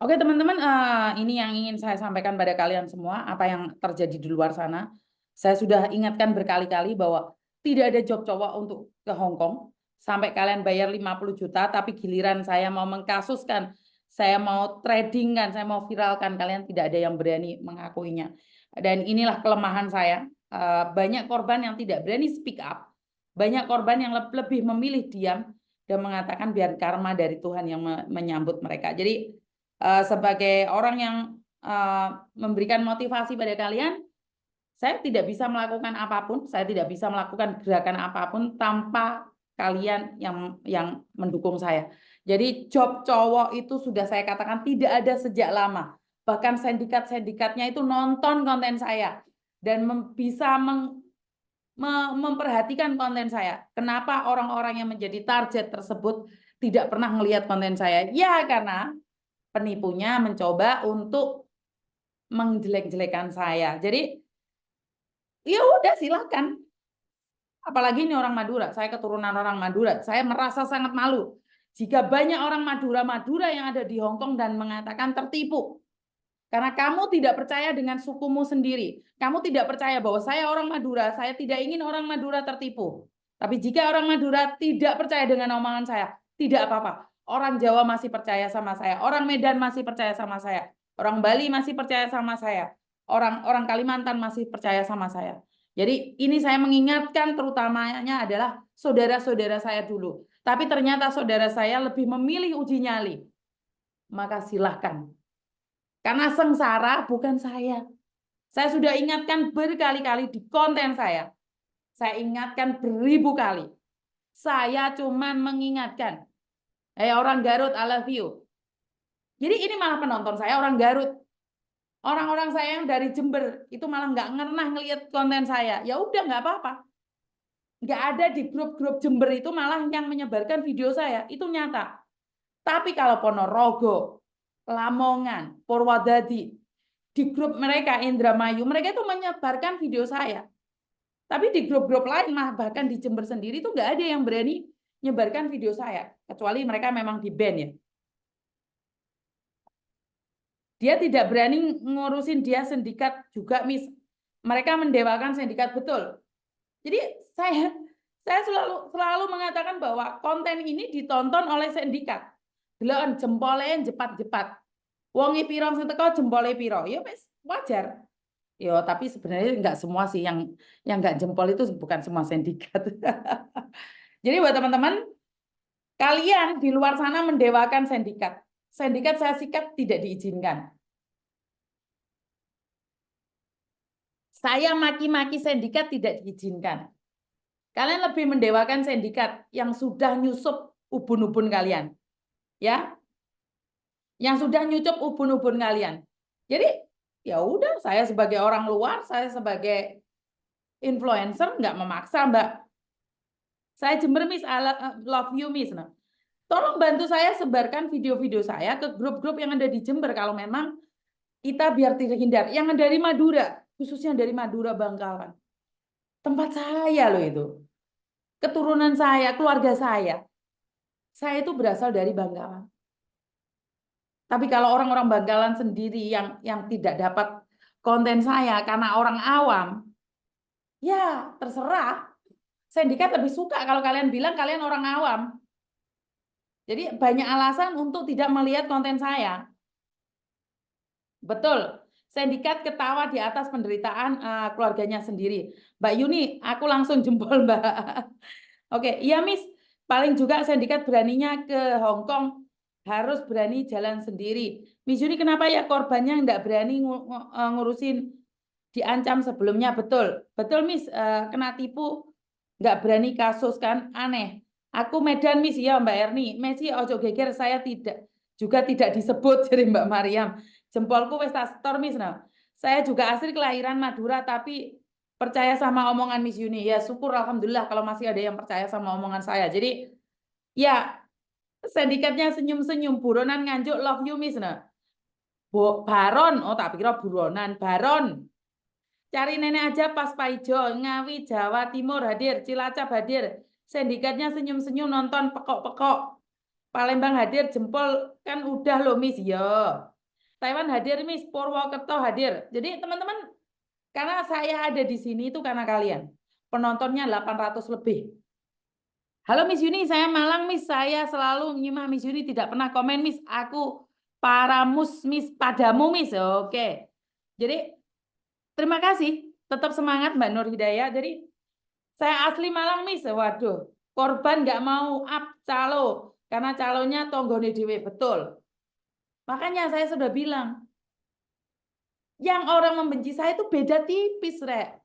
Oke teman-teman, ini yang ingin saya sampaikan pada kalian semua, apa yang terjadi di luar sana. Saya sudah ingatkan berkali-kali bahwa tidak ada job cowok untuk ke Hong Kong. Sampai kalian bayar 50 juta, tapi giliran saya mau mengkasuskan, saya mau trading kan, saya mau viralkan, kalian tidak ada yang berani mengakuinya. Dan inilah kelemahan saya. Banyak korban yang tidak berani speak up. Banyak korban yang lebih memilih diam dan mengatakan biar karma dari Tuhan yang menyambut mereka. Jadi sebagai orang yang memberikan motivasi pada kalian, saya tidak bisa melakukan apapun, saya tidak bisa melakukan gerakan apapun tanpa kalian yang mendukung saya. Jadi job cowok itu sudah saya katakan tidak ada sejak lama. Bahkan sindikat-sindikatnya itu nonton konten saya dan bisa memperhatikan konten saya. Kenapa orang-orang yang menjadi target tersebut tidak pernah melihat konten saya? Ya karena penipunya mencoba untuk menjelek-jelekan saya. Jadi ya udah silakan. Apalagi ini orang Madura, saya keturunan orang Madura. Saya merasa sangat malu jika banyak orang Madura-Madura yang ada di Hong Kong dan mengatakan tertipu. Karena kamu tidak percaya dengan sukumu sendiri. Kamu tidak percaya bahwa saya orang Madura, saya tidak ingin orang Madura tertipu. Tapi jika orang Madura tidak percaya dengan omongan saya, tidak apa-apa. Orang Jawa masih percaya sama saya, orang Medan masih percaya sama saya, orang Bali masih percaya sama saya, orang Kalimantan masih percaya sama saya. Jadi ini saya mengingatkan terutamanya adalah saudara-saudara saya dulu. Tapi ternyata saudara saya lebih memilih uji nyali. Maka silahkan. Karena sengsara bukan saya. Saya sudah ingatkan berkali-kali di konten saya. Saya ingatkan beribu kali. Saya cuman mengingatkan. Orang Garut, I love you. Jadi ini malah penonton saya orang Garut. Orang-orang saya yang dari Jember itu malah nggak pernah ngelihat konten saya. Ya udah nggak apa-apa. Nggak ada di grup-grup Jember itu malah yang menyebarkan video saya. Itu nyata. Tapi kalau Ponorogo, Lamongan, Purwodadi, di grup mereka Indramayu, mereka itu menyebarkan video saya. Tapi di grup-grup lain, bahkan di Jember sendiri itu nggak ada yang berani menyebarkan video saya. Kecuali mereka memang di ban ya. Dia tidak berani ngurusin dia sindikat juga, Miss. Mereka mendewakan sindikat betul. Jadi saya selalu mengatakan bahwa konten ini ditonton oleh sindikat. Delon jempolnya jepat-jepat. Wongi piro sing teko jempole piro. Ya wis wajar. Ya, tapi sebenarnya nggak semua sih yang nggak jempol itu bukan semua sindikat. Jadi buat teman-teman, kalian di luar sana mendewakan sindikat. Sindikat saya sikat tidak diizinkan. Saya maki-maki sindikat tidak diizinkan. Kalian lebih mendewakan sindikat yang sudah nyusup ubun-ubun kalian. Ya, yang sudah nyucup ubun-ubun kalian. Jadi ya udah, saya sebagai orang luar, saya sebagai influencer nggak memaksa, Mbak. Saya Jember, Miss, I love you, Miss. Nah, tolong bantu saya sebarkan video-video saya ke grup-grup yang ada di Jember kalau memang kita biar terhindar. Yang dari Madura, khususnya dari Madura Bangkalan. Tempat saya loh itu. Keturunan saya, keluarga saya. Saya itu berasal dari Bangkalan. Tapi kalau orang-orang Bangkalan sendiri yang tidak dapat konten saya karena orang awam, ya terserah. Sindikat lebih suka kalau kalian bilang kalian orang awam. Jadi banyak alasan untuk tidak melihat konten saya. Betul. Sindikat ketawa di atas penderitaan keluarganya sendiri. Mbak Yuni, aku langsung jempol, Mbak. Oke, iya Miss. Paling juga sindikat beraninya ke Hong Kong harus berani jalan sendiri. Miss Yuni, kenapa ya korbannya nggak berani ngurusin diancam sebelumnya? Betul, betul Miss. Kena tipu nggak berani kasus kan aneh. Aku Medan Miss ya Mbak Erni. Messi ojo geger saya tidak juga tidak disebut dari Mbak Mariam. Jempolku wes tak setor Miss. Nah, saya juga asli kelahiran Madura tapi percaya sama omongan Miss Yuni. Ya syukur alhamdulillah kalau masih ada yang percaya sama omongan saya. Jadi ya sindikatnya senyum-senyum buronan nganjuk love you Miss. Nah, Baron, oh tak pikir buronan, Baron. Cari nenek aja pas Paijo, Ngawi, Jawa Timur hadir, Cilacap hadir. Sindikatnya senyum-senyum nonton pekok-pekok. Palembang hadir, jempol kan udah loh Miss. Ya. Taiwan hadir Miss, Purwokerto hadir. Jadi teman-teman, karena saya ada di sini itu karena kalian. Penontonnya 800 lebih. Halo Miss Yuni, saya Malang Miss. Saya selalu menyimak Miss Yuni, tidak pernah komen Miss. Aku paramus Miss padamu Miss. Oke. Jadi terima kasih. Tetap semangat Mbak Nur Hidayah. Jadi saya asli Malang Miss. Waduh, korban nggak mau up calo karena calonnya tonggone dhewe betul. Makanya saya sudah bilang, yang orang membenci saya itu beda tipis, Rek.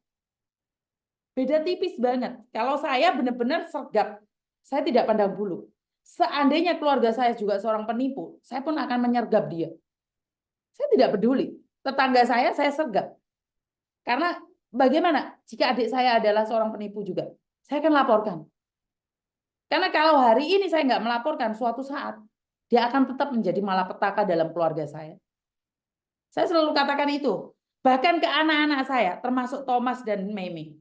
Beda tipis banget. Kalau saya benar-benar sergap, saya tidak pandang bulu. Seandainya keluarga saya juga seorang penipu, saya pun akan menyergap dia. Saya tidak peduli. Tetangga saya sergap. Karena bagaimana jika adik saya adalah seorang penipu juga? Saya akan laporkan. Karena kalau hari ini saya nggak melaporkan, suatu saat dia akan tetap menjadi malapetaka dalam keluarga saya. Saya selalu katakan itu. Bahkan ke anak-anak saya, termasuk Thomas dan Memi.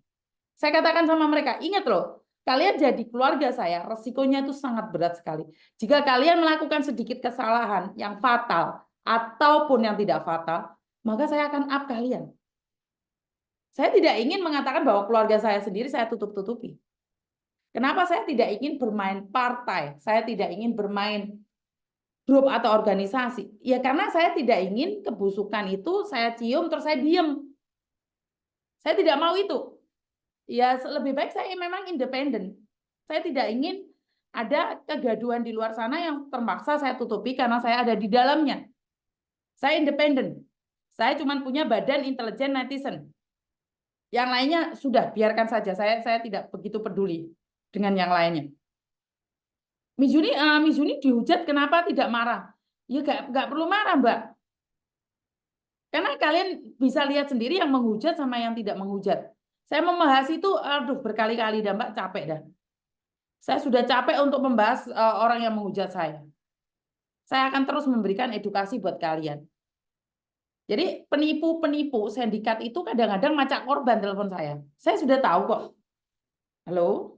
Saya katakan sama mereka, ingat loh, kalian jadi keluarga saya, resikonya itu sangat berat sekali. Jika kalian melakukan sedikit kesalahan yang fatal, ataupun yang tidak fatal, maka saya akan up kalian. Saya tidak ingin mengatakan bahwa keluarga saya sendiri saya tutup-tutupi. Kenapa saya tidak ingin bermain partai? Saya tidak ingin bermain grup atau organisasi. Ya karena saya tidak ingin kebusukan itu saya cium terus saya diem. Saya tidak mau itu. Ya lebih baik saya memang independen. Saya tidak ingin ada kegaduhan di luar sana yang terpaksa saya tutupi karena saya ada di dalamnya. Saya independen. Saya cuma punya badan intelijen netizen. Yang lainnya sudah biarkan saja. Saya tidak begitu peduli dengan yang lainnya. Mizuni dihujat kenapa tidak marah? Ya nggak perlu marah, Mbak. Karena kalian bisa lihat sendiri yang menghujat sama yang tidak menghujat. Saya membahas itu, aduh berkali-kali dah Mbak, capek dah. Saya sudah capek untuk membahas orang yang menghujat saya. Saya akan terus memberikan edukasi buat kalian. Jadi penipu-penipu sindikat itu kadang-kadang macak korban telepon saya. Saya sudah tahu kok. Halo?